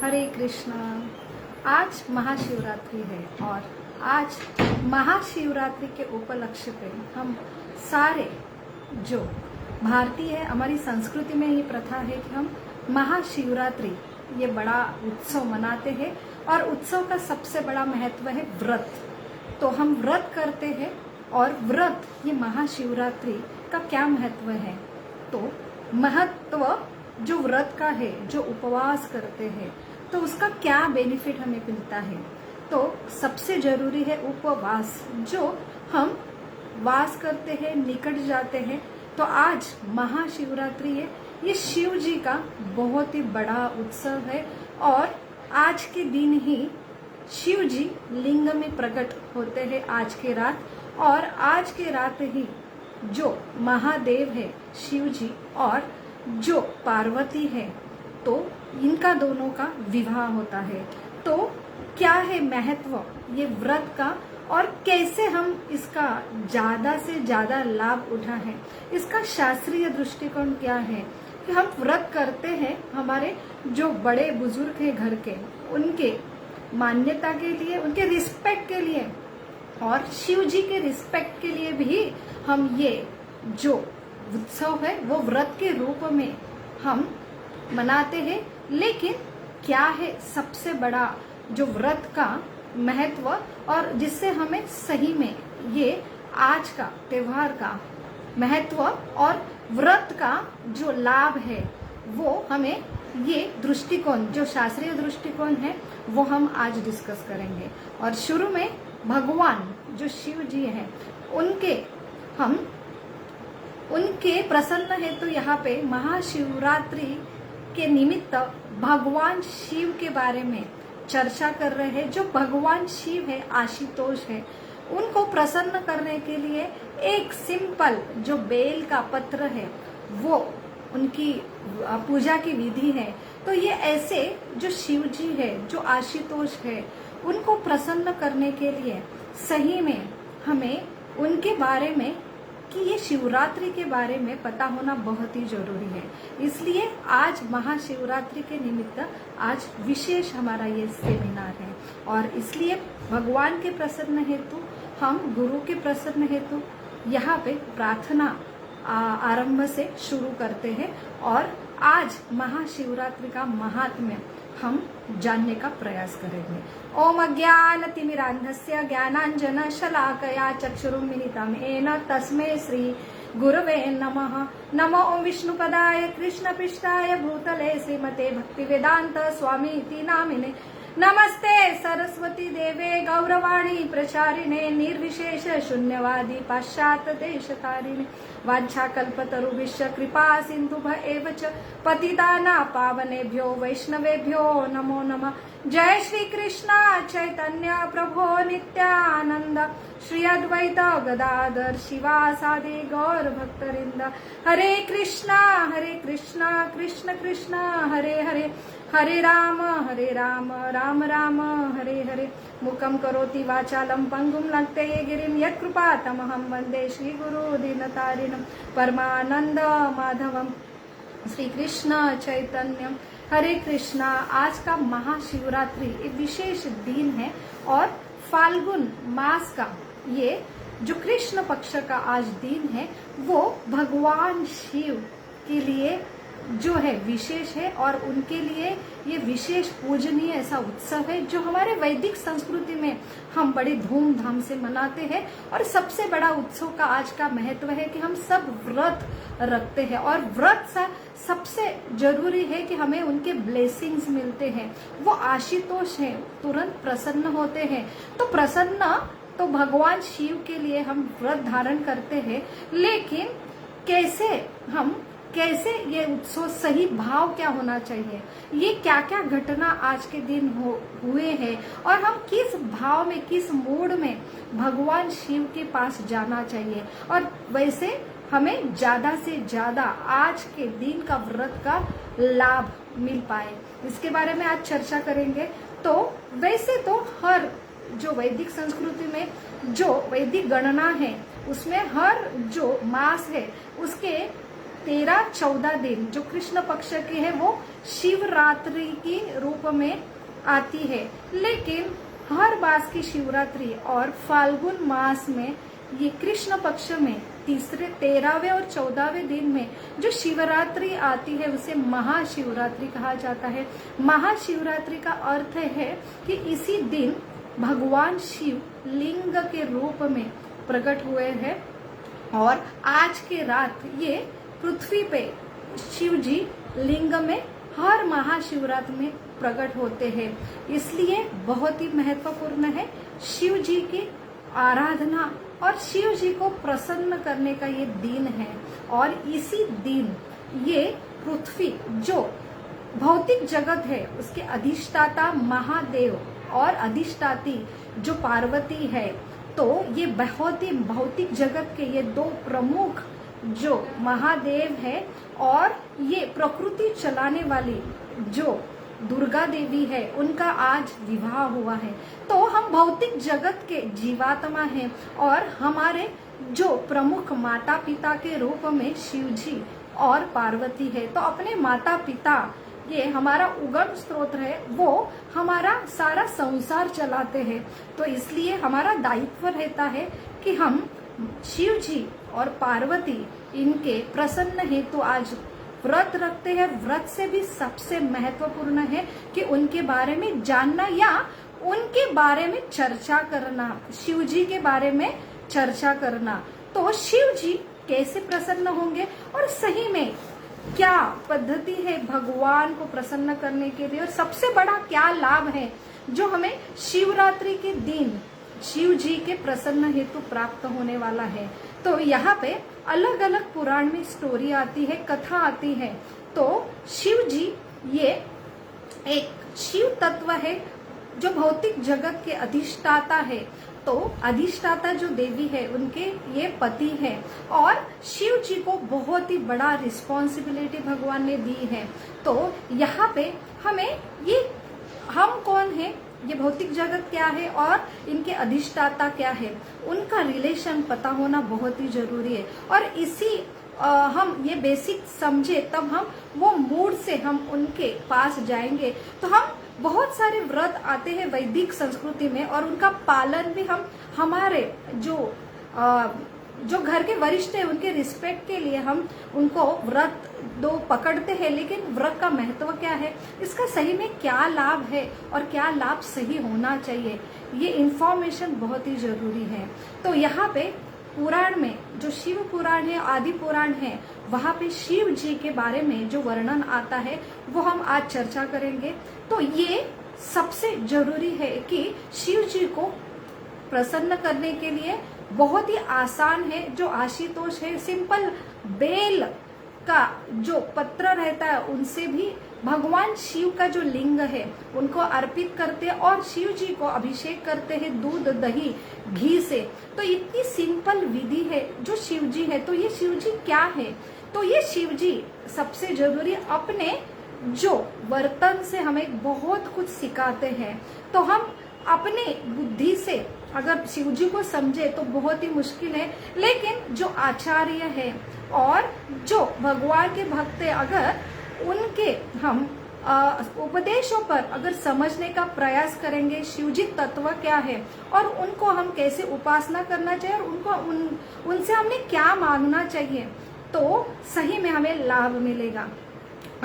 हरे कृष्णा। आज महाशिवरात्रि है और आज महाशिवरात्रि के उपलक्ष्य पे हम सारे जो भारतीय है, हमारी संस्कृति में ये प्रथा है कि हम महाशिवरात्रि ये बड़ा उत्सव मनाते हैं और उत्सव का सबसे बड़ा महत्व है व्रत। तो हम व्रत करते हैं और व्रत ये महाशिवरात्रि का क्या महत्व है, तो महत्व जो व्रत का है, जो उपवास करते हैं तो उसका क्या बेनिफिट हमें मिलता है। तो सबसे जरूरी है उपवास। जो हम वास करते हैं, निकट जाते हैं, तो आज महाशिवरात्रि है, ये शिव जी का बहुत ही बड़ा उत्सव है और आज के दिन ही शिव जी लिंग में प्रकट होते हैं आज के रात। और आज के रात ही जो महादेव है शिव जी और जो पार्वती है, तो इनका दोनों का विवाह होता है। तो क्या है महत्व ये व्रत का और कैसे हम इसका ज्यादा से ज्यादा लाभ उठाएं, इसका शास्त्रीय दृष्टिकोण क्या है कि हम व्रत करते हैं हमारे जो बड़े बुजुर्ग हैं घर के, उनके मान्यता के लिए, उनके रिस्पेक्ट के लिए और शिव जी के रिस्पेक्ट के लिए भी हम ये जो उत्सव है वो व्रत के रूप में हम मनाते हैं। लेकिन क्या है सबसे बड़ा जो व्रत का महत्व और जिससे हमें सही में ये आज का त्योहार का महत्व और व्रत का जो लाभ है वो हमें ये दृष्टिकोण जो शास्त्रीय दृष्टिकोण है वो हम आज डिस्कस करेंगे। और शुरू में भगवान जो शिव जी हैं उनके प्रसन्न है, तो यहाँ पे महाशिवरात्रि के निमित्त भगवान शिव के बारे में चर्चा कर रहे हैं। जो भगवान शिव है, आशुतोष है, उनको प्रसन्न करने के लिए एक सिंपल जो बेल का पत्र है वो उनकी पूजा की विधि है। तो ये ऐसे जो शिव जी है, जो आशुतोष है, उनको प्रसन्न करने के लिए सही में हमें उनके बारे में कि ये शिवरात्रि के बारे में पता होना बहुत ही जरूरी है। इसलिए आज महाशिवरात्रि के निमित्त आज विशेष हमारा ये सेमिनार है और इसलिए भगवान के प्रसन्न हेतु, हम गुरु के प्रसन्न हेतु यहाँ पे प्रार्थना आरंभ से शुरू करते हैं और आज महाशिवरात्रि का महात्म्य हम जानने का प्रयास करेंगे। ओम अज्ञानतिमिरान्धस्य ज्ञानाञ्जनशलाकया चक्षुरुन्मिलितं येन तस्मै श्री गुरवे नमः। नमो ओम विष्णुपदाय कृष्णपृष्ठाय भूतले श्रीमते भक्तिवेदांत स्वामीति नामिने। नमस्ते सरस्वती देवे गौरवाणी प्रचारिणे निर्विशेष शून्यवादी पाश्चात्य देशतारिणे। वाञ्छाकल्पतरुभ्यश्च कृपा सिन्धुभ्य एव च पतितानां पावनेभ्यो वैष्णवेभ्यो नमो नमः। जय श्री कृष्ण चैतन्य प्रभो नित्यानंद श्री अद्वैत गदाधर शिवासादि गौर भक्तवृंद। हरे कृष्णा कृष्ण कृष्ण हरे हरे, हरे राम राम राम हरे हरे। मुखं करोति वाचालं पंगुं लंघयते गिरिं यत्कृपा तमहं वन्दे श्रीगुरु दीनतारिणं परमानंद माधवम। श्री कृष्ण चैतन्यम। हरे कृष्णा। आज का महाशिवरात्रि एक विशेष दिन है और फाल्गुन मास का ये जो कृष्ण पक्ष का आज दिन है वो भगवान शिव के लिए जो है विशेष है और उनके लिए ये विशेष पूजनीय ऐसा उत्सव है जो हमारे वैदिक संस्कृति में हम बड़ी धूमधाम से मनाते हैं। और सबसे बड़ा उत्सव का आज का महत्व है कि हम सब व्रत रखते हैं और व्रत सा सबसे जरूरी है कि हमें उनके ब्लेसिंग्स मिलते हैं, वो आशुतोष है, तुरंत प्रसन्न होते हैं। तो प्रसन्न तो भगवान शिव के लिए हम व्रत धारण करते हैं, लेकिन कैसे ये उत्सव सही भाव क्या होना चाहिए, ये क्या क्या घटना आज के दिन हुए हैं और हम किस भाव में, किस मूड में भगवान शिव के पास जाना चाहिए और वैसे हमें ज्यादा से ज्यादा आज के दिन का व्रत का लाभ मिल पाए, इसके बारे में आज चर्चा करेंगे। तो वैसे तो हर जो वैदिक संस्कृति में जो वैदिक गणना है उसमें हर जो मास है उसके 13-14 दिन जो कृष्ण पक्ष के है वो शिवरात्रि के रूप में आती है। लेकिन हर मास की शिवरात्रि और फाल्गुन मास में ये कृष्ण पक्ष में तीसरे 13वें और 14वें दिन में जो शिवरात्रि आती है उसे महाशिवरात्रि कहा जाता है। महाशिवरात्रि का अर्थ है कि इसी दिन भगवान शिव लिंग के रूप में प्रकट हुए हैं और आज के रात ये पृथ्वी पे शिव जी लिंग में हर महाशिवरात्रि में प्रकट होते हैं। इसलिए बहुत ही महत्वपूर्ण है शिव जी की आराधना और शिव जी को प्रसन्न करने का ये दिन है। और इसी दिन ये पृथ्वी जो भौतिक जगत है उसके अधिष्ठाता महादेव और अधिष्ठाती जो पार्वती है, तो ये बहुत ही भौतिक जगत के ये दो प्रमुख जो महादेव है और ये प्रकृति चलाने वाली जो दुर्गा देवी है उनका आज विवाह हुआ है। तो हम भौतिक जगत के जीवात्मा हैं और हमारे जो प्रमुख माता पिता के रूप में शिव जी और पार्वती है। तो अपने माता पिता ये हमारा उगम स्रोत है, वो हमारा सारा संसार चलाते हैं। तो इसलिए हमारा दायित्व रहता है कि हम शिव जी और पार्वती इनके प्रसन्न हेतु आज व्रत रखते हैं। व्रत से भी सबसे महत्वपूर्ण है कि उनके बारे में जानना या उनके बारे में चर्चा करना, शिव जी के बारे में चर्चा करना। तो शिव जी कैसे प्रसन्न होंगे और सही में क्या पद्धति है भगवान को प्रसन्न करने के लिए और सबसे बड़ा क्या लाभ है जो हमें शिवरात्रि के दिन शिव जी के प्रसन्न हेतु प्राप्त होने वाला है। तो यहाँ पे अलग अलग पुराण में स्टोरी आती है, कथा आती है। तो शिव जी ये एक शिव तत्व है जो भौतिक जगत के अधिष्ठाता है। तो अधिष्ठाता जो देवी है उनके ये पति है और शिव जी को बहुत ही बड़ा रिस्पॉन्सिबिलिटी भगवान ने दी है। तो यहाँ पे हमें ये हम कौन है, ये भौतिक जगत क्या है और इनके अधिष्ठाता क्या है, उनका रिलेशन पता होना बहुत ही जरूरी है। और इसी हम ये बेसिक समझे तब हम वो मूड से हम उनके पास जाएंगे। तो हम बहुत सारे व्रत आते हैं वैदिक संस्कृति में और उनका पालन भी हम हमारे जो घर के वरिष्ठ है उनके रिस्पेक्ट के लिए हम उनको व्रत दो पकड़ते हैं। लेकिन व्रत का महत्व क्या है, इसका सही में क्या लाभ है और क्या लाभ सही होना चाहिए, ये इंफॉर्मेशन बहुत ही जरूरी है। तो यहाँ पे पुराण में जो शिव पुराण है, आदि पुराण है, वहाँ पे शिव जी के बारे में जो वर्णन आता है वो हम आज चर्चा करेंगे। तो ये सबसे जरूरी है कि शिव जी को प्रसन्न करने के लिए बहुत ही आसान है। जो आशुतोष है, सिंपल बेल का जो पत्र रहता है उनसे भी भगवान शिव का जो लिंग है उनको अर्पित करते हैं और शिव जी को अभिषेक करते हैं दूध दही घी से। तो इतनी सिंपल विधि है जो शिव जी है। तो ये शिव जी क्या है, तो ये शिव जी सबसे जरूरी अपने जो वर्तन से हमें बहुत कुछ सिखाते हैं। तो हम अपने बुद्धि से अगर शिव जी को समझे तो बहुत ही मुश्किल है, लेकिन जो आचार्य है और जो भगवान के भक्त है अगर उनके हम उपदेशों पर अगर समझने का प्रयास करेंगे शिव जी तत्व क्या है और उनको हम कैसे उपासना करना चाहिए और उनको उनसे हमें क्या मांगना चाहिए, तो सही में हमें लाभ मिलेगा।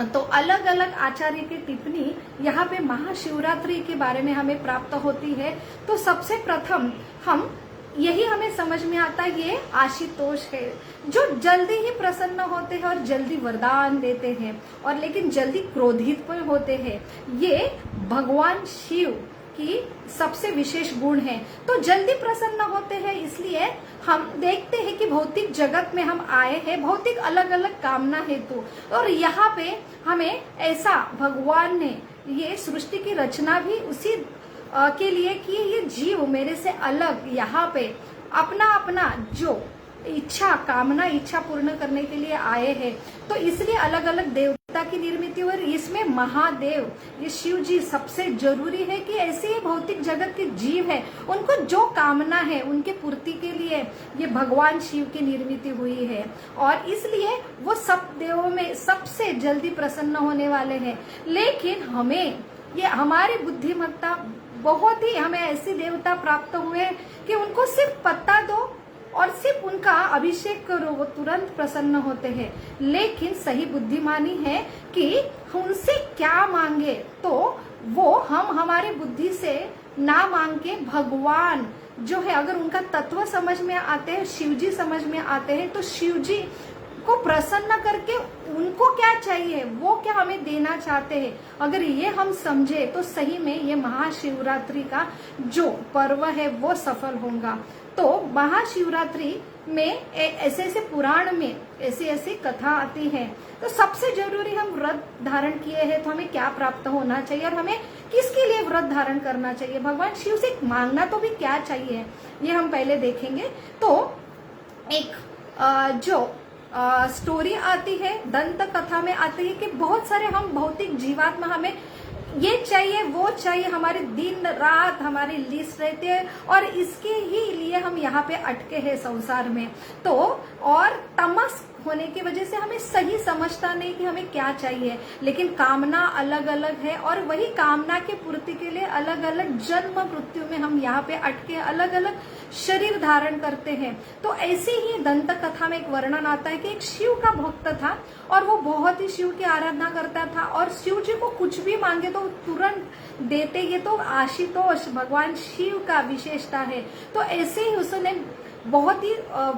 तो अलग अलग आचार्य की टिप्पणी यहाँ पे महाशिवरात्रि के बारे में हमें प्राप्त होती है। तो सबसे प्रथम हम यही हमें समझ में आता है, ये आशुतोष है जो जल्दी ही प्रसन्न होते हैं और जल्दी वरदान देते हैं और लेकिन जल्दी क्रोधित भी होते हैं। ये भगवान शिव की सबसे विशेष गुण है। तो जल्दी प्रसन्न होते हैं, इसलिए हम देखते हैं कि भौतिक जगत में हम आए हैं भौतिक अलग अलग कामना हेतु, और यहाँ पे हमें ऐसा भगवान ने ये सृष्टि की रचना भी उसी के लिए कि ये जीव मेरे से अलग यहाँ पे अपना अपना जो इच्छा कामना इच्छा पूर्ण करने के लिए आए हैं। तो इसलिए अलग अलग देवता देवता की निर्मित और इसमें महादेव ये शिव जी सबसे जरूरी है कि ऐसे ही भौतिक जगत के जीव है उनको जो कामना है उनके पूर्ति के लिए ये भगवान शिव की निर्मित हुई है और इसलिए वो सब देवों में सबसे जल्दी प्रसन्न होने वाले हैं। लेकिन हमें ये हमारी बुद्धिमत्ता बहुत ही हमें ऐसे देवता प्राप्त हुए कि उनको सिर्फ पता दो और सिर्फ उनका अभिषेक करो वो तुरंत प्रसन्न होते हैं। लेकिन सही बुद्धिमानी है कि उनसे क्या मांगे तो वो हम हमारी बुद्धि से ना मांग के भगवान जो है अगर उनका तत्व समझ में आते हैं, शिव जी समझ में आते हैं तो शिव जी को प्रसन्न करके उनको क्या चाहिए वो क्या हमें देना चाहते हैं, अगर ये हम समझे तो सही में ये महाशिवरात्रि का जो पर्व है वो सफल होगा। तो महाशिवरात्रि में ऐसे ऐसे पुराण में ऐसी ऐसी कथा आती है। तो सबसे जरूरी हम व्रत धारण किए हैं तो हमें क्या प्राप्त होना चाहिए और हमें किसके लिए व्रत धारण करना चाहिए, भगवान शिव से मांगना तो भी क्या चाहिए ये हम पहले देखेंगे। तो एक जो स्टोरी आती है दंत कथा में आती है कि बहुत सारे हम भौतिक जीवात्मा हमें ये चाहिए वो चाहिए, हमारे दिन रात हमारी लिस्ट रहती है और इसके ही लिए हम यहाँ पे अटके हैं संसार में। तो और तमस होने की वजह से हमें सही समझता नहीं कि हमें क्या चाहिए, लेकिन कामना अलग अलग है और वही कामना के पूर्ति के लिए अलग अलग जन्म मृत्यु में हम यहाँ पे अटके अलग अलग शरीर धारण करते हैं। तो ऐसे ही दंत कथा में एक वर्णन आता है कि एक शिव का भक्त था और वो बहुत ही शिव की आराधना करता था और शिव जी को कुछ भी मांगे तो तुरंत देते। ये तो आशुतोष भगवान शिव का विशेषता है। तो ऐसे ही उसने बहुत ही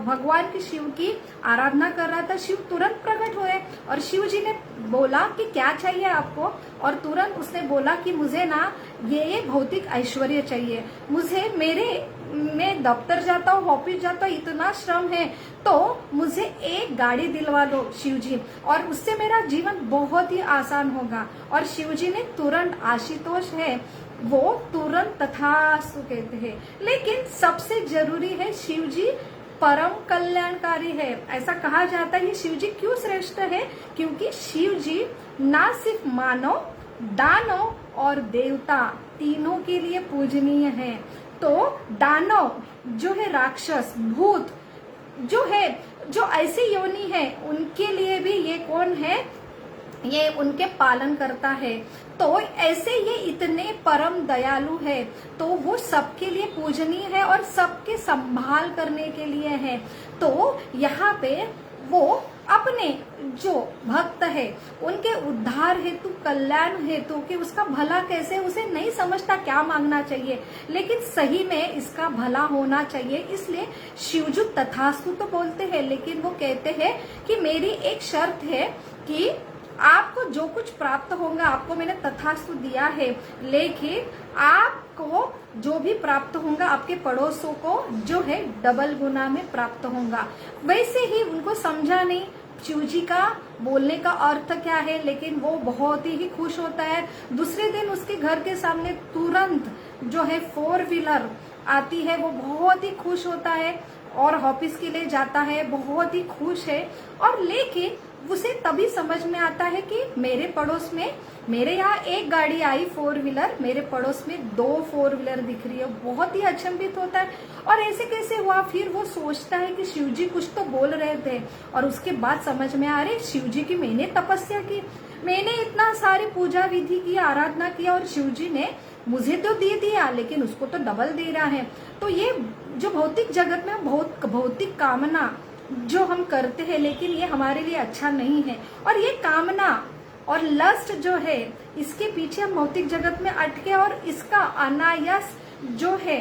भगवान की शिव की आराधना कर रहा था, शिव तुरंत प्रकट हुए और शिव जी ने बोला कि क्या चाहिए आपको, और तुरंत उसने बोला कि मुझे ना ये भौतिक ऐश्वर्य चाहिए, मुझे मैं दफ्तर जाता हूँ ऑफिस जाता हूँ इतना श्रम है तो मुझे एक गाड़ी दिलवा दो शिव जी और उससे मेरा जीवन बहुत ही आसान होगा। और शिव जी ने तुरंत आशुतोष है वो तुरंत तथास्तु कहते हैं। लेकिन सबसे जरूरी है शिव जी परम कल्याणकारी है, ऐसा कहा जाता है। शिव जी क्यों श्रेष्ठ है, क्योंकि शिव जी ना सिर्फ मानव दानव और देवता तीनों के लिए पूजनीय है। तो दानव जो है राक्षस भूत जो है जो ऐसी योनि है उनके लिए भी ये कौन है, ये उनके पालन करता है। तो ऐसे ये इतने परम दयालु है तो वो सबके लिए पूजनीय है और सबके संभाल करने के लिए है। तो यहाँ पे वो अपने जो भक्त है उनके उद्धार हेतु कल्याण हेतु कि उसका भला कैसे उसे नहीं समझता क्या मांगना चाहिए, लेकिन सही में इसका भला होना चाहिए। इसलिए शिवजू तथास्तु तो बोलते हैं, लेकिन वो कहते हैं कि मेरी एक शर्त है कि आपको जो कुछ प्राप्त होगा आपको मैंने तथास्तु दिया है, लेकिन आपको जो भी प्राप्त होगा आपके पड़ोसों को जो है डबल गुना में प्राप्त होगा। वैसे ही उनको समझा नहीं शिव जी का बोलने का अर्थ क्या है, लेकिन वो बहुत ही खुश होता है। दूसरे दिन उसके घर के सामने तुरंत जो है 4 व्हीलर आती है, वो बहुत ही खुश होता है और ऑफिस के लिए जाता है, बहुत ही खुश है। और लेकिन उसे तभी समझ में आता है कि मेरे पड़ोस में मेरे यहाँ एक गाड़ी आई 4 व्हीलर, मेरे पड़ोस में 2 4 व्हीलर दिख रही है। बहुत ही अचंभित होता है और ऐसे कैसे हुआ। फिर वो सोचता है कि शिवजी कुछ तो बोल रहे थे और उसके बाद समझ में आ रहे शिवजी की मैंने तपस्या की, मैंने इतना सारी पूजा विधि की आराधना किया और शिवजी ने मुझे तो दे दिया लेकिन उसको तो डबल दे रहा है। तो ये जो भौतिक जगत में भौतिक कामना जो हम करते हैं लेकिन ये हमारे लिए अच्छा नहीं है, और ये कामना और लस्ट जो है इसके पीछे हम भौतिक जगत में अटके और इसका अनायास जो है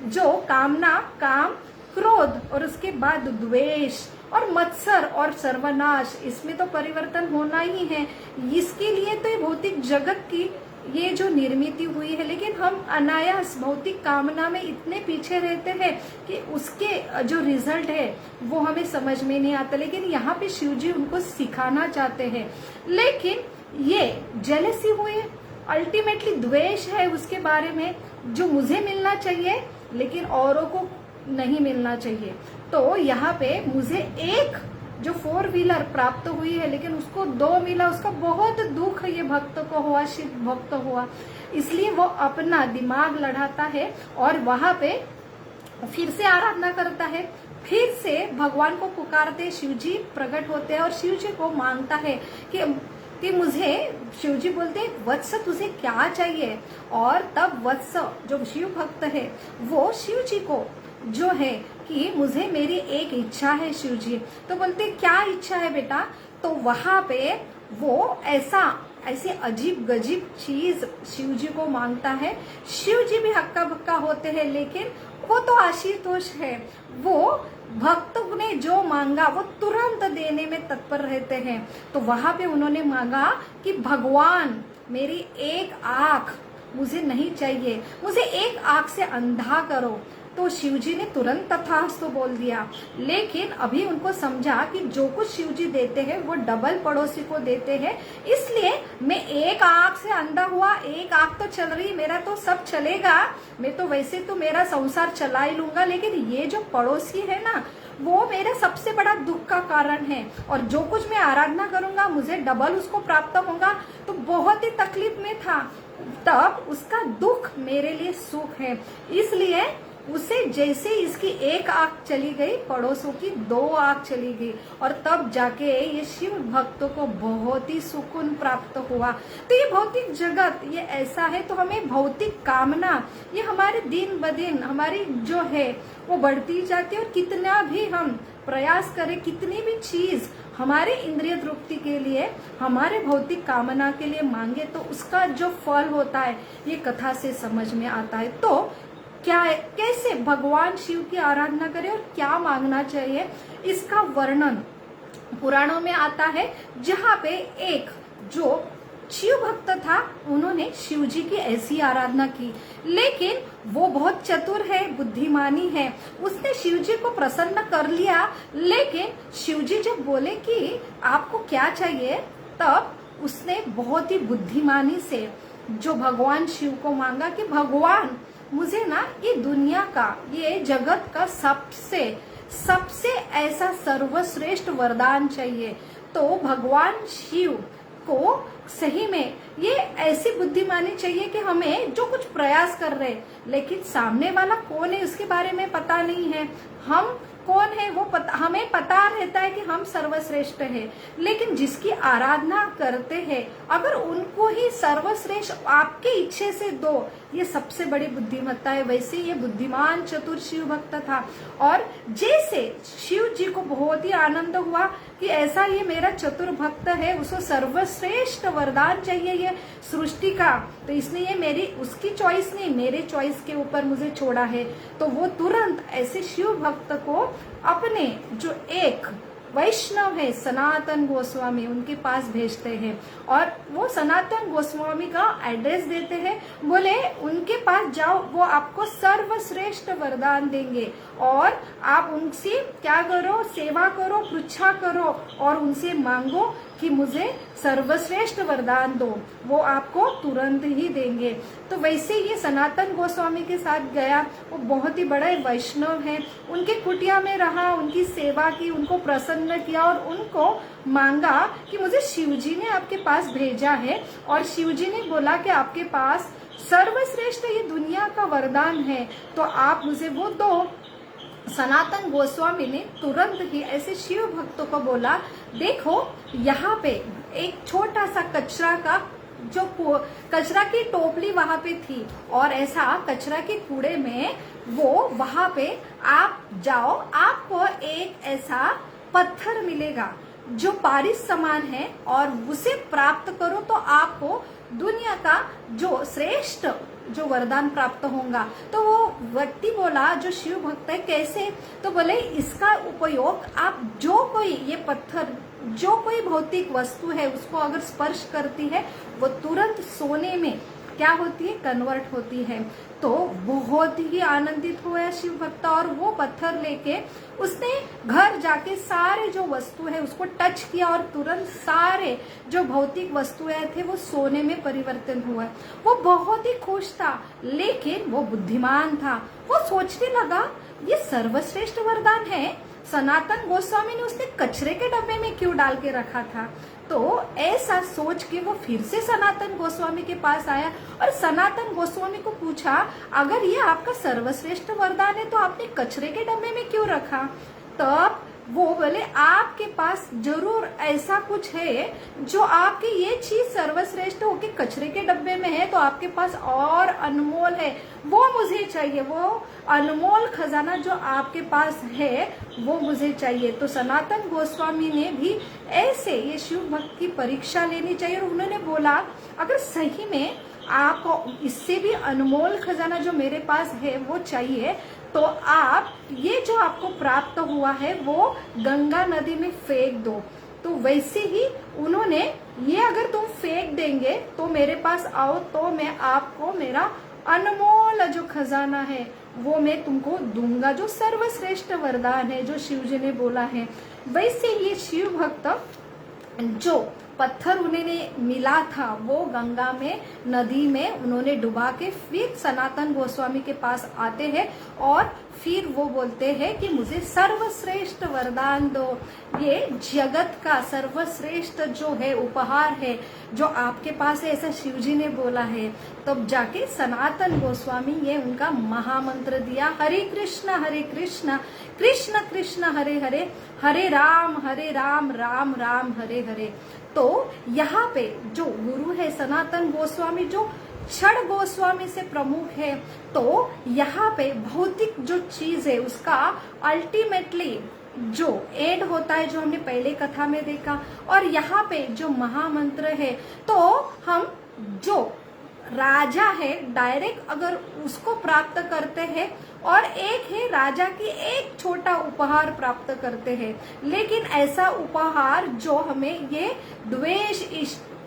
जो कामना काम क्रोध और उसके बाद द्वेष और मत्सर और सर्वनाश, इसमें तो परिवर्तन होना ही है। इसके लिए तो ये भौतिक जगत की ये जो निर्मित हुई है, लेकिन हम अनायास भौतिक कामना में इतने पीछे रहते हैं कि उसके जो रिजल्ट है वो हमें समझ में नहीं आता। लेकिन यहाँ पे शिव जी उनको सिखाना चाहते हैं, लेकिन ये जेलसी हुई, अल्टीमेटली द्वेष है उसके बारे में जो मुझे मिलना चाहिए लेकिन औरों को नहीं मिलना चाहिए। तो यहाँ पे मुझे एक जो 4 व्हीलर प्राप्त हुई है, लेकिन उसको 2 मिला, उसका बहुत दुख ये भक्त को हुआ, शिव भक्त हुआ। इसलिए वो अपना दिमाग लड़ाता है और वहां पे फिर से आराधना करता है, फिर से भगवान को पुकारते, शिव जी प्रकट होते हैं और शिव जी को मांगता है कि मुझे, शिव जी बोलते हैं वत्स तुझे क्या चाहिए। और तब वत्स जो शिव भक्त है वो शिव जी को जो है कि मुझे मेरी एक इच्छा है शिव जी। तो बोलते क्या इच्छा है बेटा। तो वहां पे वो ऐसी अजीब गजीब चीज शिव जी को मांगता है। शिव जी भी हक्का बक्का होते हैं, लेकिन वो तो आशुतोष है, वो भक्त ने जो मांगा वो तुरंत देने में तत्पर रहते हैं। तो वहां पे उन्होंने मांगा कि भगवान मेरी एक आंख मुझे नहीं चाहिए, मुझे एक आंख से अंधा करो। तो शिवजी ने तुरंत तथास्तु बोल दिया। लेकिन अभी उनको समझा कि जो कुछ शिवजी देते हैं वो डबल पड़ोसी को देते हैं, इसलिए मैं एक आंख से अंधा हुआ, एक आंख तो चल रही, मेरा तो सब चलेगा, मैं तो वैसे तो मेरा संसार चला ही लूंगा, लेकिन ये जो पड़ोसी है ना वो मेरा सबसे बड़ा दुख का कारण है, और जो कुछ मैं आराधना करूंगा मुझे डबल उसको प्राप्त होगा। तो बहुत ही तकलीफ में था, तब उसका दुख मेरे लिए सुख है। इसलिए उसे जैसे इसकी एक आंख चली गई, पड़ोसों की 2 आंख चली गई, और तब जाके ये शिव भक्तों को बहुत ही सुकून प्राप्त हुआ। तो ये भौतिक जगत ये ऐसा है, तो हमें भौतिक कामना ये हमारे दिन ब दिन हमारी जो है वो बढ़ती जाती है, और कितना भी हम प्रयास करें, कितनी भी चीज हमारे इंद्रिय तृप्ति के लिए, हमारे भौतिक कामना के लिए मांगे, तो उसका जो फल होता है ये कथा से समझ में आता है। तो क्या है, कैसे भगवान शिव की आराधना करें और क्या मांगना चाहिए, इसका वर्णन पुराणों में आता है। जहाँ पे एक जो शिव भक्त था, उन्होंने शिव जी की ऐसी आराधना की, लेकिन वो बहुत चतुर है, बुद्धिमानी है, उसने शिव जी को प्रसन्न कर लिया। लेकिन शिव जी जब बोले कि आपको क्या चाहिए, तब उसने बहुत ही बुद्धिमानी से जो भगवान शिव को मांगा कि भगवान मुझे ना ये दुनिया का, ये जगत का सबसे ऐसा सर्वश्रेष्ठ वरदान चाहिए। तो भगवान शिव को सही में ये ऐसी बुद्धिमानी चाहिए कि हमें जो कुछ प्रयास कर रहे, लेकिन सामने वाला कौन है उसके बारे में पता नहीं है, हम कौन है वो हमें पता रहता है कि हम सर्वश्रेष्ठ है, लेकिन जिसकी आराधना करते हैं अगर उनको ही सर्वश्रेष्ठ आपके इच्छे से दो, ये सबसे बड़ी बुद्धिमत्ता है। वैसे ये बुद्धिमान चतुर शिव भक्त था, और जैसे शिव जी को बहुत ही आनंद हुआ कि ऐसा ये मेरा चतुर भक्त है, उसको सर्वश्रेष्ठ वरदान चाहिए ये सृष्टि का, तो इसने ये मेरी उसकी चॉइस नहीं, मेरे चॉइस के ऊपर मुझे छोड़ा है। तो वो तुरंत ऐसे शिव भक्त को अपने जो एक वैष्णव है सनातन गोस्वामी, उनके पास भेजते हैं, और वो सनातन गोस्वामी का एड्रेस देते हैं, बोले उनके पास जाओ, वो आपको सर्वश्रेष्ठ वरदान देंगे, और आप उनसे क्या करो, सेवा करो, पृच्छा करो, और उनसे मांगो कि मुझे सर्वश्रेष्ठ वरदान दो, वो आपको तुरंत ही देंगे। तो वैसे ये सनातन गोस्वामी के साथ गया, वो बहुत ही बड़े वैष्णव है, उनके कुटिया में रहा, उनकी सेवा की, उनको प्रसन्न किया, और उनको मांगा कि मुझे शिवजी ने आपके पास भेजा है, और शिवजी ने बोला कि आपके पास सर्वश्रेष्ठ ये दुनिया का वरदान है, तो आप मुझे वो दो। सनातन गोस्वामी ने तुरंत ही ऐसे शिव भक्तों को बोला, देखो यहाँ पे एक छोटा सा कचरा का जो कचरा की टोपली वहां पे थी, और ऐसा कचरा के कूड़े में वो वहां पे आप जाओ, आपको एक ऐसा पत्थर मिलेगा जो पारिस समान है, और उसे प्राप्त करो तो आपको दुनिया का जो श्रेष्ठ जो वरदान प्राप्त होगा। तो वो व्यक्ति बोला जो शिव भक्त है, कैसे, तो बोले इसका उपयोग आप जो कोई ये पत्थर, जो कोई भौतिक वस्तु है उसको अगर स्पर्श करती है, वो तुरंत सोने में क्या होती है, कन्वर्ट होती है। तो बहुत ही आनंदित हुआ शिव भक्त, और वो पत्थर लेके उसने घर जाके सारे जो वस्तु है उसको टच किया, और तुरंत सारे जो भौतिक वस्तुएं थे वो सोने में परिवर्तन हुआ। वो बहुत ही खुश था, लेकिन वो बुद्धिमान था, वो सोचने लगा ये सर्वश्रेष्ठ वरदान है, सनातन गोस्वामी ने उसने कचरे के डब्बे में क्यों डाल के रखा था। तो ऐसा सोच के वो फिर से सनातन गोस्वामी के पास आया और सनातन गोस्वामी को पूछा, अगर ये आपका सर्वश्रेष्ठ वरदान है तो आपने कचरे के डब्बे में क्यों रखा। तब वो बोले, आपके पास जरूर ऐसा कुछ है जो आपकी ये चीज सर्वश्रेष्ठ होके कचरे के डब्बे में है, तो आपके पास और अनमोल है, वो मुझे चाहिए, वो अनमोल खजाना जो आपके पास है वो मुझे चाहिए। तो सनातन गोस्वामी ने भी ऐसे ये शिव भक्त की परीक्षा लेनी चाहिए और उन्होंने बोला, अगर सही में आपको इससे भी अनमोल खजाना जो मेरे पास है वो चाहिए, तो आप ये जो आपको प्राप्त हुआ है वो गंगा नदी में फेंक दो। तो वैसे ही उन्होंने, ये अगर तुम फेंक देंगे तो मेरे पास आओ, तो मैं आपको मेरा अनमोल जो खजाना है वो मैं तुमको दूंगा, जो सर्वश्रेष्ठ वरदान है जो शिव जी ने बोला है। वैसे ये शिव भक्त जो पत्थर उन्हें मिला था वो गंगा में, नदी में उन्होंने डुबा के फिर सनातन गोस्वामी के पास आते हैं और फिर वो बोलते हैं कि मुझे सर्वश्रेष्ठ वरदान दो, ये जगत का सर्वश्रेष्ठ जो है उपहार है जो आपके पास है, ऐसा शिवजी ने बोला है। तब जाके सनातन गोस्वामी ये उनका महामंत्र दिया, हरे कृष्ण कृष्ण कृष्ण हरे हरे, हरे राम राम राम हरे हरे। तो यहाँ पे जो गुरु है सनातन गोस्वामी, जो क्षण गोस्वामी से प्रमुख है, तो यहाँ पे भौतिक जो चीज है उसका अल्टीमेटली जो एड होता है, जो हमने पहले कथा में देखा, और यहाँ पे जो महामंत्र है, तो हम जो राजा है डायरेक्ट अगर उसको प्राप्त करते हैं, और एक है राजा की एक छोटा उपहार प्राप्त करते हैं, लेकिन ऐसा उपहार जो हमें ये द्वेष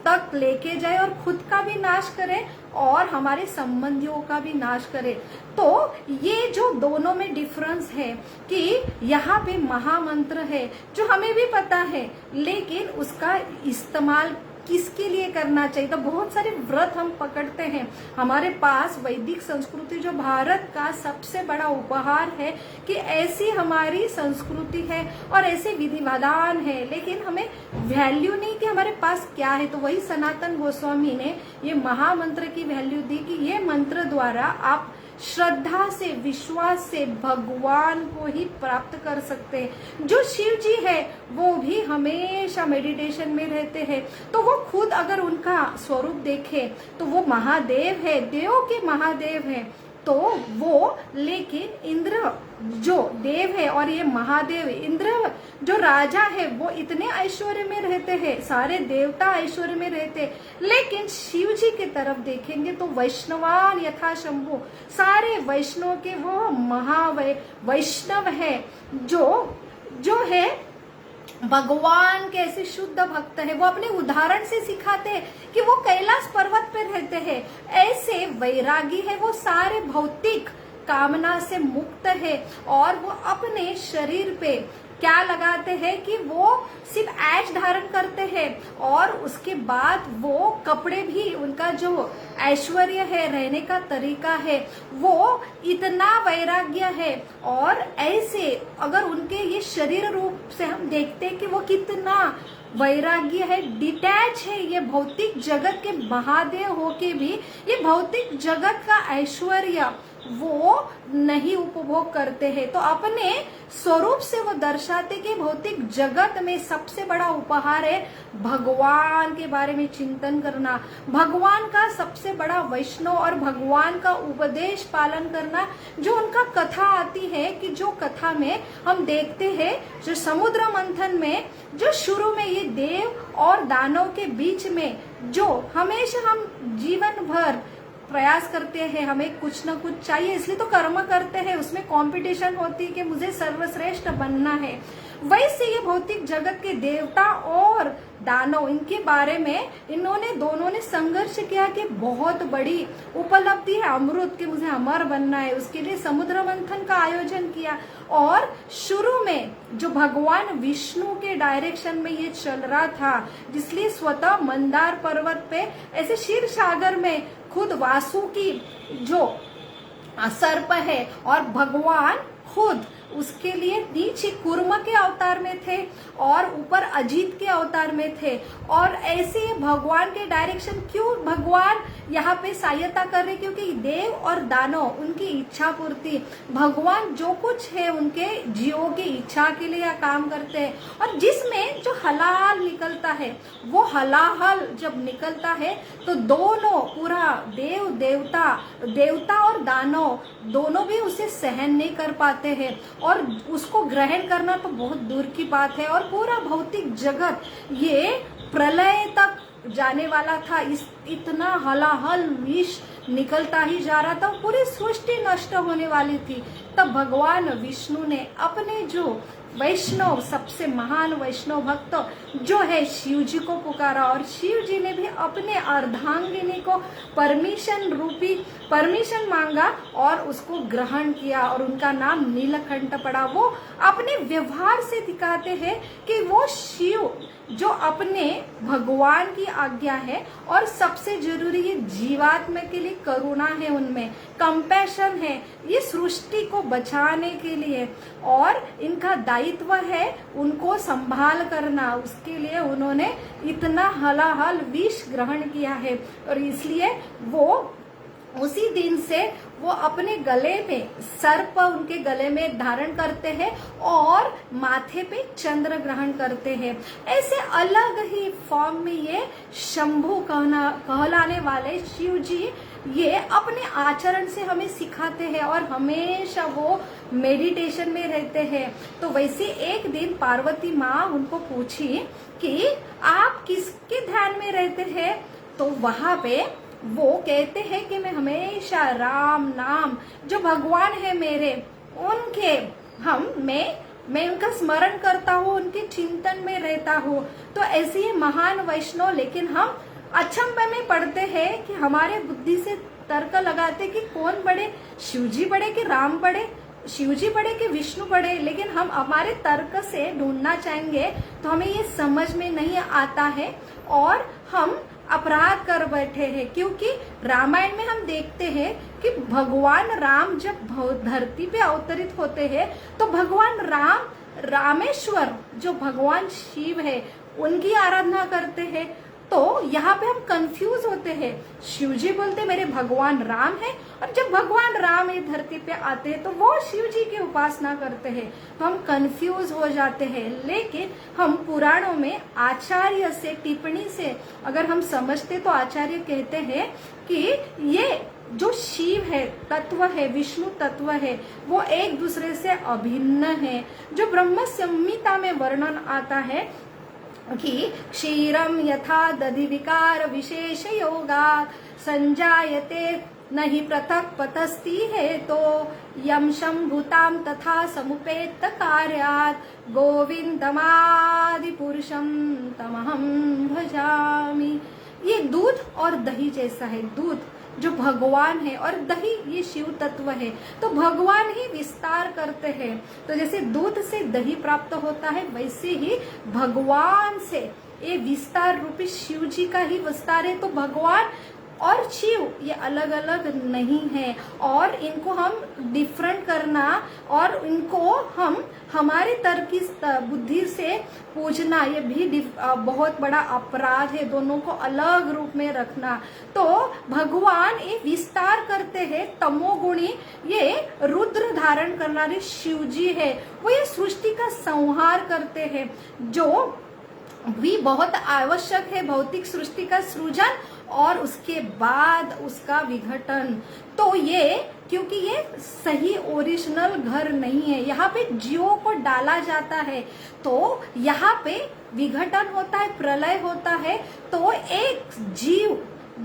तक लेके जाए और खुद का भी नाश करे और हमारे संबंधियों का भी नाश करे। तो ये जो दोनों में डिफरेंस है कि यहाँ पे महामंत्र है जो हमें भी पता है, लेकिन उसका इस्तेमाल किसके लिए करना चाहिए। तो बहुत सारे व्रत हम पकड़ते हैं, हमारे पास वैदिक संस्कृति जो भारत का सबसे बड़ा उपहार है कि ऐसी हमारी संस्कृति है और ऐसे विधि विधान है, लेकिन हमें वैल्यू नहीं कि हमारे पास क्या है। तो वही सनातन गोस्वामी ने ये महामंत्र की वैल्यू दी कि ये मंत्र द्वारा आप श्रद्धा से, विश्वास से भगवान को ही प्राप्त कर सकते हैं। जो शिव जी है वो भी हमेशा मेडिटेशन में रहते हैं, तो वो खुद अगर उनका स्वरूप देखे तो वो महादेव है, देवों के महादेव है। तो वो, लेकिन इंद्र जो देव है और ये महादेव, इंद्र जो राजा है वो इतने ऐश्वर्य में रहते हैं, सारे देवता ऐश्वर्य में रहते हैं, लेकिन शिव जी की तरफ देखेंगे तो वैष्णवान यथा शंभु, सारे वैष्णव के वो वैष्णव है, जो है भगवान के ऐसे शुद्ध भक्त है। वो अपने उदाहरण से सिखाते हैं कि वो कैलाश पर्वत पे रहते हैं, ऐसे वैरागी है, वो सारे भौतिक कामना से मुक्त है और वो अपने शरीर पे क्या लगाते हैं कि वो सिर्फ ऐश धारण करते हैं और उसके बाद वो कपड़े भी, उनका जो ऐश्वर्य है, रहने का तरीका है, वो इतना वैराग्य है। और ऐसे अगर उनके ये शरीर रूप से हम देखते हैं कि वो कितना वैराग्य है, डिटैच है ये भौतिक जगत के महादेव होके भी ये भौतिक जगत का ऐश्वर्य वो नहीं उपभोग करते हैं। तो अपने स्वरूप से वो दर्शाते कि भौतिक जगत में सबसे बड़ा उपहार है भगवान के बारे में चिंतन करना, भगवान का सबसे बड़ा वैष्णव और भगवान का उपदेश पालन करना। जो उनका कथा आती है कि जो कथा में हम देखते हैं, जो समुद्र मंथन में जो शुरू में ये देव और दानव के बीच में जो हमेशा हम जीवन भर प्रयास करते हैं, हमें कुछ ना कुछ चाहिए इसलिए तो कर्म करते हैं, उसमें कंपटीशन होती है कि मुझे सर्वश्रेष्ठ बनना है। वैसे ये भौतिक जगत के देवता और दानव, इनके बारे में इन्होंने दोनों ने संघर्ष किया कि बहुत बड़ी उपलब्धि है अमृत की, मुझे अमर बनना है, उसके लिए समुद्र मंथन का आयोजन किया। और शुरू में जो भगवान विष्णु के डायरेक्शन में ये चल रहा था, जिसलिए स्वतः मंदार पर्वत पे ऐसे क्षीर सागर में खुद वासुकी जो सर्प है और भगवान खुद उसके लिए नीचे कूर्म के अवतार में थे और ऊपर अजीत के अवतार में थे। और ऐसे भगवान के डायरेक्शन, क्यों भगवान यहाँ पे सहायता कर रहे, क्योंकि देव और दानव उनकी इच्छा पूर्ति, भगवान जो कुछ है उनके जीवों की इच्छा के लिए काम करते हैं। और जिसमें जो हलाल निकलता है, वो हलाहल जब निकलता है तो दोनों पूरा देवता और दानव दोनों भी उसे सहन नहीं कर पाते हैं और उसको ग्रहण करना तो बहुत दूर की बात है। और पूरा भौतिक जगत ये प्रलय तक जाने वाला था, इतना हलाहल विष निकलता ही जा रहा था, पूरी सृष्टि नष्ट होने वाली थी। तब भगवान विष्णु ने अपने जो वैष्णव, सबसे महान वैष्णव भक्त जो है शिव जी को पुकारा और शिव जी ने भी अपने अर्धांगिनी को परमिशन मांगा और उसको ग्रहण किया और उनका नाम नीलकंठ पड़ा। वो अपने व्यवहार से दिखाते हैं कि वो शिव जो अपने भगवान की आज्ञा है और सबसे जरूरी ये जीवात्मा के लिए करुणा है, उनमें कंपैशन है, ये सृष्टि को बचाने के लिए, और इनका दायित्व है उनको संभाल करना। उसके लिए उन्होंने इतना हलाहल विष ग्रहण किया है और इसलिए वो उसी दिन से वो अपने गले में सर्प उनके गले में धारण करते हैं और माथे पे चंद्र ग्रहण करते हैं। ऐसे अलग ही फॉर्म में ये शंभु कहलाने वाले शिव जी ये अपने आचरण से हमें सिखाते हैं और हमेशा वो मेडिटेशन में रहते हैं। तो वैसे एक दिन पार्वती माँ उनको पूछी कि आप किसके ध्यान में रहते हैं, तो वहां पे वो कहते हैं कि मैं हमेशा राम नाम जो भगवान है मेरे, उनके मैं उनका स्मरण करता हूँ, उनके चिंतन में रहता हूँ। तो ऐसे ही महान वैष्णव, लेकिन हम अचंभे में पड़ते हैं कि हमारे बुद्धि से तर्क लगाते कि कौन बड़े, शिव जी बड़े कि राम बड़े, शिव जी बड़े कि विष्णु बड़े। लेकिन हम हमारे तर्क से ढूंढना चाहेंगे तो हमें ये समझ में नहीं आता है और हम अपराध कर बैठे हैं। क्योंकि रामायण में हम देखते हैं कि भगवान राम जब धरती पे अवतरित होते हैं तो भगवान रामेश्वर जो भगवान शिव है उनकी आराधना करते हैं। तो यहाँ पे हम कंफ्यूज होते हैं, शिव जी बोलते मेरे भगवान राम है और जब भगवान राम ये धरती पे आते हैं तो वो शिव जी की उपासना करते हैं, तो हम कंफ्यूज हो जाते हैं। लेकिन हम पुराणों में आचार्य से टिप्पणी से अगर हम समझते तो आचार्य कहते हैं कि ये जो शिव है तत्व है, विष्णु तत्व है, वो एक दूसरे से अभिन्न है। जो ब्रह्म संहिता में वर्णन आता है कि क्षीरम यथा दधि विकार विशेष योगात् संजायते नहीं पृथक पतस्ति है, तो यम शंभुताम तथा समुपेत कार्यात् गोविंदमादि पुरुषम तमहम भजामि। ये दूध और दही जैसा है, दूध जो भगवान है और दही ये शिव तत्व है, तो भगवान ही विस्तार करते हैं। तो जैसे दूध से दही प्राप्त होता है वैसे ही भगवान से ये विस्तार रूपी शिव जी का ही विस्तार है। तो भगवान और शिव ये अलग अलग नहीं है और इनको हम डिफरेंट करना और इनको हम हमारे तर्क की बुद्धि से पूछना ये भी बहुत बड़ा अपराध है, दोनों को अलग रूप में रखना। तो भगवान ये विस्तार करते हैं, तमोगुणी ये रुद्र धारण करनारे शिव जी है, वो ये सृष्टि का संहार करते हैं, जो भी बहुत आवश्यक है भौतिक सृष्टि का सृजन और उसके बाद उसका विघटन। तो ये क्योंकि ये सही ओरिजिनल घर नहीं है, यहाँ पे जीवों को डाला जाता है, तो यहाँ पे विघटन होता है, प्रलय होता है। तो एक जीव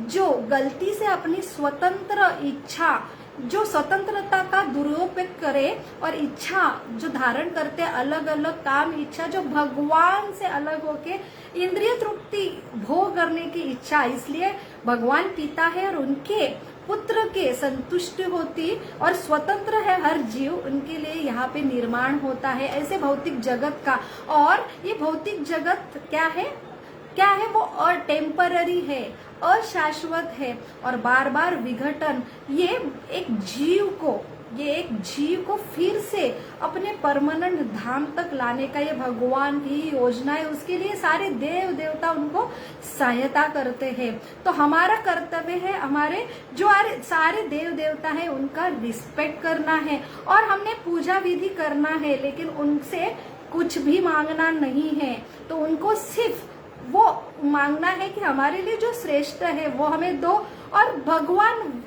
जो गलती से अपनी स्वतंत्र इच्छा, जो स्वतंत्रता का दुरुपयोग करे और इच्छा जो धारण करते अलग अलग काम, इच्छा जो भगवान से अलग होके इंद्रिय तृप्ति भोग करने की इच्छा, इसलिए भगवान पिता है और उनके पुत्र के संतुष्टि होती और स्वतंत्र है हर जीव, उनके लिए यहाँ पे निर्माण होता है ऐसे भौतिक जगत का। और ये भौतिक जगत क्या है वो और टेम्पररी है, अशाश्वत है और बार बार विघटन ये एक जीव को ये एक जीव को फिर से अपने परमानेंट धाम तक लाने का ये भगवान की योजना है। उसके लिए सारे देव देवता उनको सहायता करते हैं। तो हमारा कर्तव्य है, हमारे जो सारे देव देवता है उनका रिस्पेक्ट करना है और हमने पूजा विधि करना है, लेकिन उनसे कुछ भी मांगना नहीं है। तो उनको सिर्फ वो मांगना है कि हमारे लिए जो श्रेष्ठ है वो हमें दो। और भगवान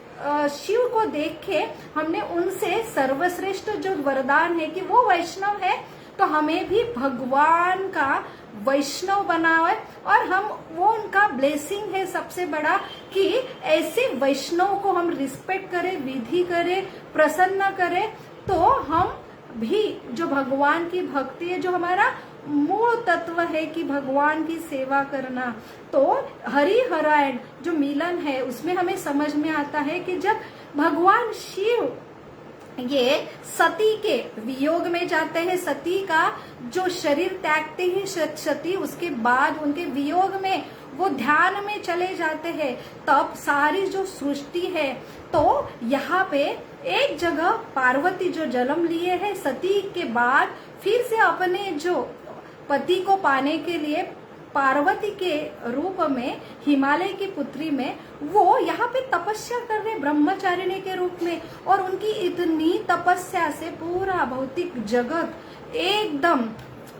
शिव को देख के हमने उनसे सर्वश्रेष्ठ जो वरदान है कि वो वैष्णव है, तो हमें भी भगवान का वैष्णव बनाए और हम वो उनका ब्लेसिंग है सबसे बड़ा कि ऐसे वैष्णव को हम रिस्पेक्ट करें, विधि करें, प्रसन्न करें। तो हम भी जो भगवान की भक्ति है, जो हमारा मूल तत्व है कि भगवान की सेवा करना, तो हरि हरायण जो मिलन है उसमें हमें समझ में आता है कि जब भगवान शिव ये सती के वियोग में जाते हैं, सती का जो शरीर त्यागते हैं सती, उसके बाद उनके वियोग में वो ध्यान में चले जाते हैं, तब सारी जो सृष्टि है, तो यहाँ पे एक जगह पार्वती जो जन्म लिए है सती के बाद, फिर से अपने जो पति को पाने के लिए पार्वती के रूप में हिमालय की पुत्री में वो यहाँ पे तपस्या कर रहे ब्रह्मचारिणी के रूप में। और उनकी इतनी तपस्या से पूरा भौतिक जगत एकदम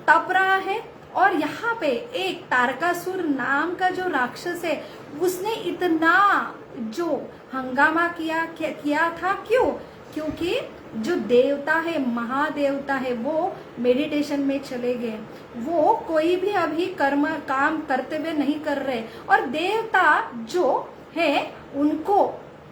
तप रहा है। और यहाँ पे एक तारकासुर नाम का जो राक्षस है उसने इतना जो हंगामा किया था। क्योंकि जो देवता है, महादेवता है, वो मेडिटेशन में चले गए, वो कोई भी अभी काम कर्तव्य नहीं कर रहे। और देवता जो है उनको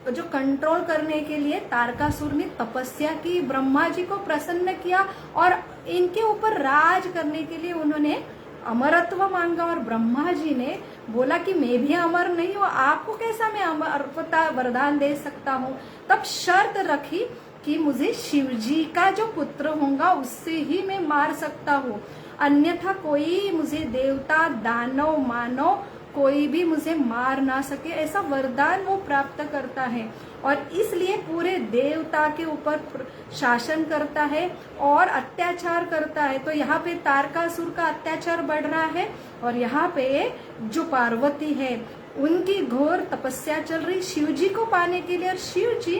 जो कंट्रोल करने के लिए तारकासुर ने तपस्या की, ब्रह्मा जी को प्रसन्न किया और इनके ऊपर राज करने के लिए उन्होंने अमरत्व मांगा। और ब्रह्मा जी ने बोला कि मैं भी अमर नहीं हूँ, आपको कैसा मैं अमरत्वता वरदान दे सकता हूँ। तब शर्त रखी कि मुझे शिव जी का जो पुत्र होगा उससे ही मैं मार सकता हूँ, अन्यथा कोई मुझे देवता, दानव, मानव कोई भी मुझे मार ना सके, ऐसा वरदान वो प्राप्त करता है। और इसलिए पूरे देवता के ऊपर शासन करता है और अत्याचार करता है। तो यहाँ पे तारकासुर का अत्याचार बढ़ रहा है और यहाँ पे जो पार्वती है उनकी घोर तपस्या चल रही शिव जी को पाने के लिए। और शिव जी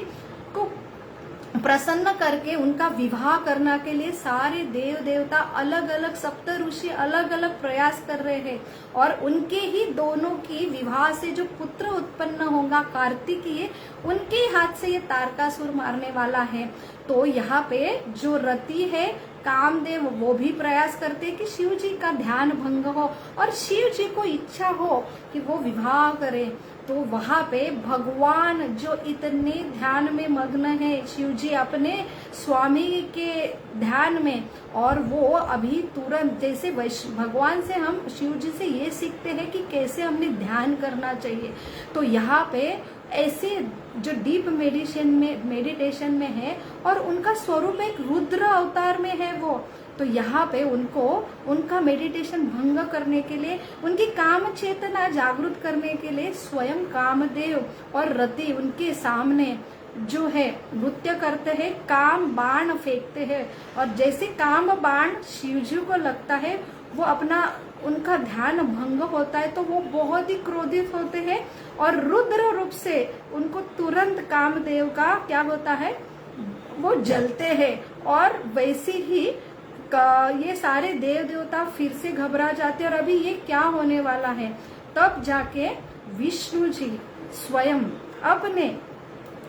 को प्रसन्न करके उनका विवाह करने के लिए सारे देव देवता अलग अलग, सप्त ऋषि अलग अलग प्रयास कर रहे हैं। और उनके ही दोनों की विवाह से जो पुत्र उत्पन्न होगा कार्तिकीय, उनके हाथ से ये तारकासुर मारने वाला है। तो यहाँ पे जो रति है कामदेव, वो भी प्रयास करते हैं कि शिव जी का ध्यान भंग हो और शिव जी को इच्छा हो कि वो विवाह करे। तो वहां पे भगवान जो इतने ध्यान में मग्न है, शिव जी अपने स्वामी के ध्यान में, और वो अभी तुरंत जैसे भगवान से हम शिव जी से ये सीखते हैं कि कैसे हमने ध्यान करना चाहिए। तो यहाँ पे ऐसे जो डीप मेडिटेशन में है और उनका स्वरूप एक रुद्र अवतार में है वो। तो यहाँ पे उनको उनका मेडिटेशन भंग करने के लिए, उनकी काम चेतना जागृत करने के लिए स्वयं कामदेव और रति उनके सामने जो है नृत्य करते हैं, काम बाण फेंकते हैं। और जैसे काम बाण शिवजी को लगता है वो अपना उनका ध्यान भंग होता है, तो वो बहुत ही क्रोधित होते हैं और रुद्र रूप से उनको तुरंत कामदेव का क्या होता है, वो जलते हैं। और वैसे ही ये सारे देव देवता फिर से घबरा जाते हैं और अभी ये क्या होने वाला है। तब जाके विष्णु जी स्वयं अपने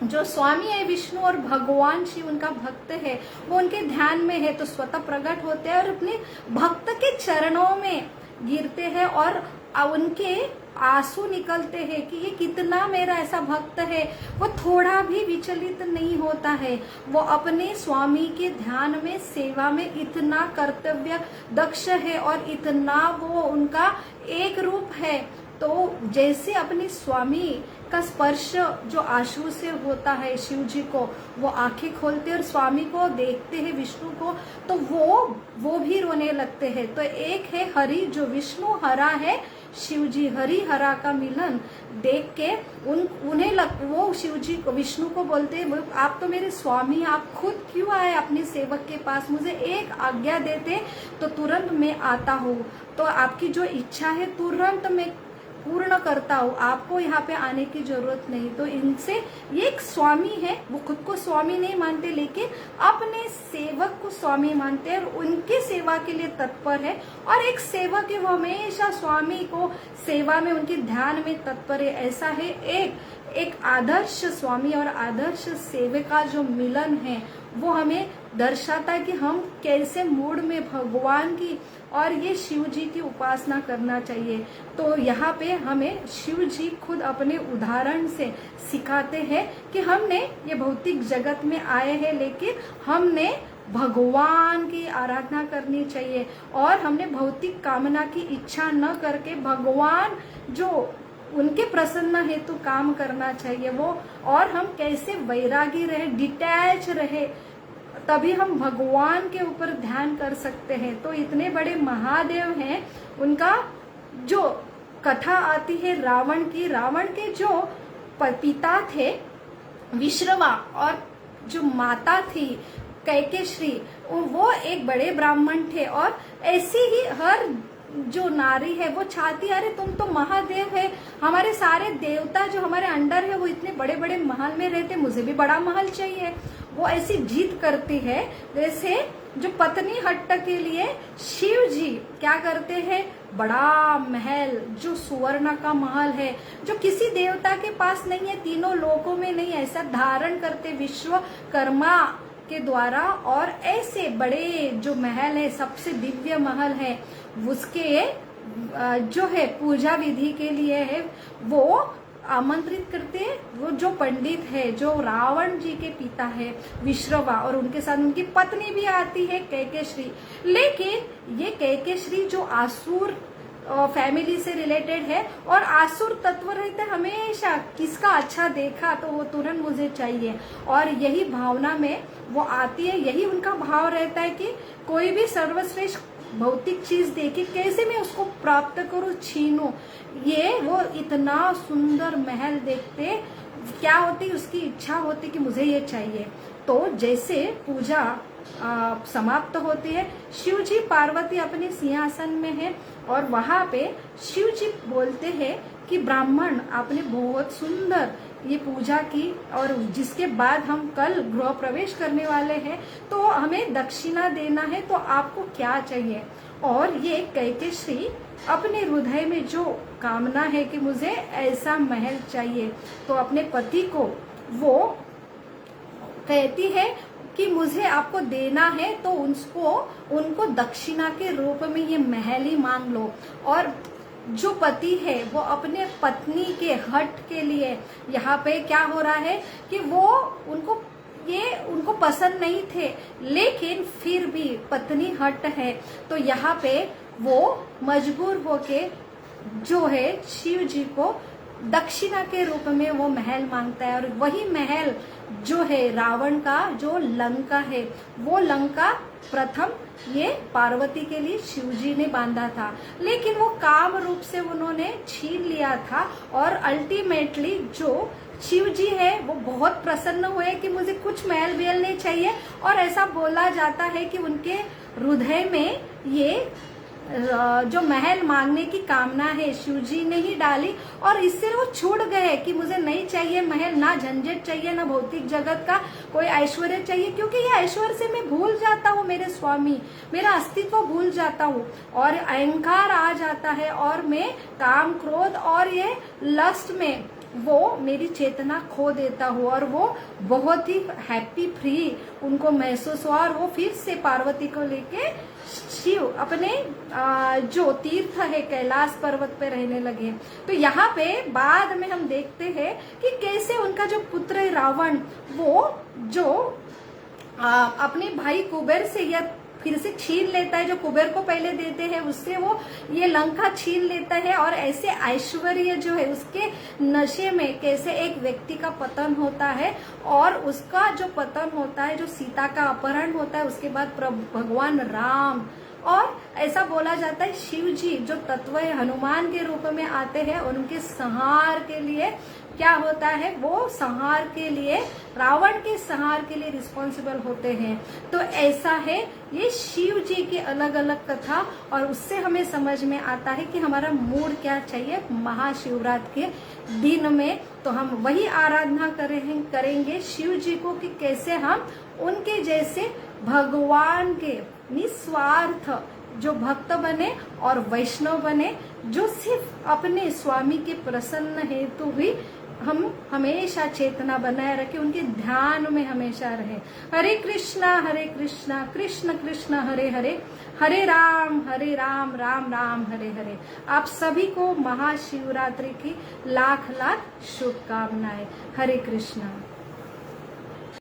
जो स्वामी है विष्णु और भगवान शिव उनका भक्त है, वो उनके ध्यान में है, तो स्वतः प्रकट होते हैं और अपने भक्त के चरणों में गिरते हैं और उनके आंसू निकलते हैं कि ये कितना मेरा ऐसा भक्त है। वो थोड़ा भी विचलित नहीं होता है, वो अपने स्वामी के ध्यान में, सेवा में इतना कर्तव्य दक्ष है और इतना वो उनका एक रूप है। तो जैसे अपने स्वामी का स्पर्श जो आंसू से होता है शिव जी को, वो आंखें खोलते और स्वामी को देखते हैं विष्णु को, तो वो भी रोने लगते हैं। तो एक है हरि जो विष्णु हरा है, शिव जी हरि हरा का मिलन देख के वो शिव जी को, विष्णु को बोलते हैं, आप तो मेरे स्वामी, आप खुद क्यों आए अपने सेवक के पास, मुझे एक आज्ञा देते तो तुरंत मैं आता हूँ, तो आपकी जो इच्छा है तुरंत मैं पूर्ण करता हूँ, आपको यहाँ पे आने की जरूरत नहीं। तो इनसे ये एक स्वामी है, वो खुद को स्वामी नहीं मानते लेकिन अपने सेवक को स्वामी मानते हैं और उनकी सेवा के लिए तत्पर है। और एक सेवक है वो हमेशा स्वामी को सेवा में, उनके ध्यान में तत्पर है। ऐसा है एक आदर्श स्वामी और आदर्श सेवक का जो मिलन है वो हमें दर्शाता है कि हम कैसे मूड में भगवान की और ये शिव जी की उपासना करना चाहिए। तो यहाँ पे हमें शिव जी खुद अपने उदाहरण से सिखाते हैं कि हमने ये भौतिक जगत में आए हैं लेकिन हमने भगवान की आराधना करनी चाहिए और हमने भौतिक कामना की इच्छा न करके भगवान जो उनके प्रसन्न हेतु काम करना चाहिए वो। और हम कैसे वैरागी रहे, डिटैच रहे, तभी हम भगवान के ऊपर ध्यान कर सकते हैं। तो इतने बड़े महादेव हैं, उनका जो कथा आती है रावण की, रावण के जो पिता थे विश्रवा और जो माता थी कैकेश्री, वो एक बड़े ब्राह्मण थे। और ऐसी ही हर जो नारी है वो चाहती है, अरे तुम तो महादेव है, हमारे सारे देवता जो हमारे अंडर है वो इतने बड़े बड़े महल में रहते, मुझे भी बड़ा महल चाहिए। वो ऐसी जीत करती है। जैसे जो पत्नी हट्ट के लिए शिव जी क्या करते हैं, बड़ा महल जो सुवर्ण का महल है, जो किसी देवता के पास नहीं है, तीनों लोकों में नहीं, ऐसा धारण करते विश्वकर्मा के द्वारा। और ऐसे बड़े जो महल है, सबसे दिव्य महल है, उसके जो है पूजा विधि के लिए है वो आमंत्रित करते हैं। वो जो पंडित है, जो रावण जी के पिता है विश्रवा, और उनके साथ उनकी पत्नी भी आती है कैकेश्री। लेकिन ये कैकेश्री जो आसुर फैमिली से रिलेटेड है और आसुर तत्व रहते हमेशा, किसका अच्छा देखा तो वो तुरंत मुझे चाहिए, और यही भावना में वो आती है। यही उनका भाव रहता है कि कोई भी सर्वश्रेष्ठ भौतिक चीज देखे कैसे मैं उसको प्राप्त करूं, छीनूं। ये वो इतना सुंदर महल देखते क्या होती, उसकी इच्छा होती कि मुझे ये चाहिए। तो जैसे पूजा समाप्त होती है, शिव जी पार्वती अपने सिंहासन में है और वहां पे शिव जी बोलते हैं कि ब्राह्मण आपने बहुत सुंदर ये पूजा की और जिसके बाद हम कल गृह प्रवेश करने वाले हैं, तो हमें दक्षिणा देना है, तो आपको क्या चाहिए। और ये कैकेश्री अपने हृदय में जो कामना है कि मुझे ऐसा महल चाहिए, तो अपने पति को वो कहती है कि मुझे आपको देना है, तो उनको दक्षिणा के रूप में ये महल ही मांग लो। और जो पति है वो अपने पत्नी के हट के लिए यहाँ पे क्या हो रहा है कि वो उनको पसंद नहीं थे, लेकिन फिर भी पत्नी हट है, तो यहाँ पे वो मजबूर होके जो है शिव जी को दक्षिणा के रूप में वो महल मांगता है। और वही महल जो है रावण का जो लंका है, वो लंका प्रथम ये पार्वती के लिए शिवजी ने बांधा था, लेकिन वो काम रूप से उन्होंने छीन लिया था। और अल्टीमेटली जो शिव जी है वो बहुत प्रसन्न हुए कि मुझे कुछ महल बेल नहीं चाहिए, और ऐसा बोला जाता है कि उनके हृदय में ये जो महल मांगने की कामना है शिव जी ने ही डाली, और इससे वो छूट गए कि मुझे नहीं चाहिए महल, ना झंझट चाहिए, ना भौतिक जगत का कोई ऐश्वर्य चाहिए, क्योंकि ये ऐश्वर्य से मैं भूल जाता हूँ मेरे स्वामी, मेरा अस्तित्व भूल जाता हूँ और अहंकार आ जाता है, और मैं काम क्रोध और ये लस्ट में वो मेरी चेतना खो देता हूँ। और वो बहुत ही हैप्पी फ्री उनको महसूस हुआ, और वो फिर से पार्वती को लेके शिव अपने जो तीर्थ है कैलाश पर्वत पे रहने लगे। तो यहाँ पे बाद में हम देखते हैं कि कैसे उनका जो पुत्र है रावण, वो जो अपने भाई कुबेर से या फिर से छीन लेता है, जो कुबेर को पहले देते हैं उससे वो ये लंका छीन लेता है, और ऐसे ऐश्वर्य जो है उसके नशे में कैसे एक व्यक्ति का पतन होता है, और उसका जो पतन होता है, जो सीता का अपहरण होता है, उसके बाद भगवान राम और ऐसा बोला जाता है शिव जी जो तत्व है हनुमान के रूप में आते हैं, उनके संहार के लिए क्या होता है, वो संहार के लिए, रावण के संहार के लिए रिस्पॉन्सिबल होते हैं। तो ऐसा है ये शिव जी की अलग अलग कथा, और उससे हमें समझ में आता है कि हमारा मूड क्या चाहिए महाशिवरात्रि के दिन में। तो हम वही आराधना करेंगे शिव जी को कि कैसे हम उनके जैसे भगवान के निस्वार्थ जो भक्त बने और वैष्णव बने, जो सिर्फ अपने स्वामी के प्रसन्न हेतु ही हम हमेशा चेतना बनाए रखें, उनके ध्यान में हमेशा रहे। हरे कृष्णा कृष्ण कृष्ण हरे हरे, हरे राम राम राम हरे हरे। आप सभी को महाशिवरात्रि की लाख लाख शुभकामनाएं। हरे कृष्णा।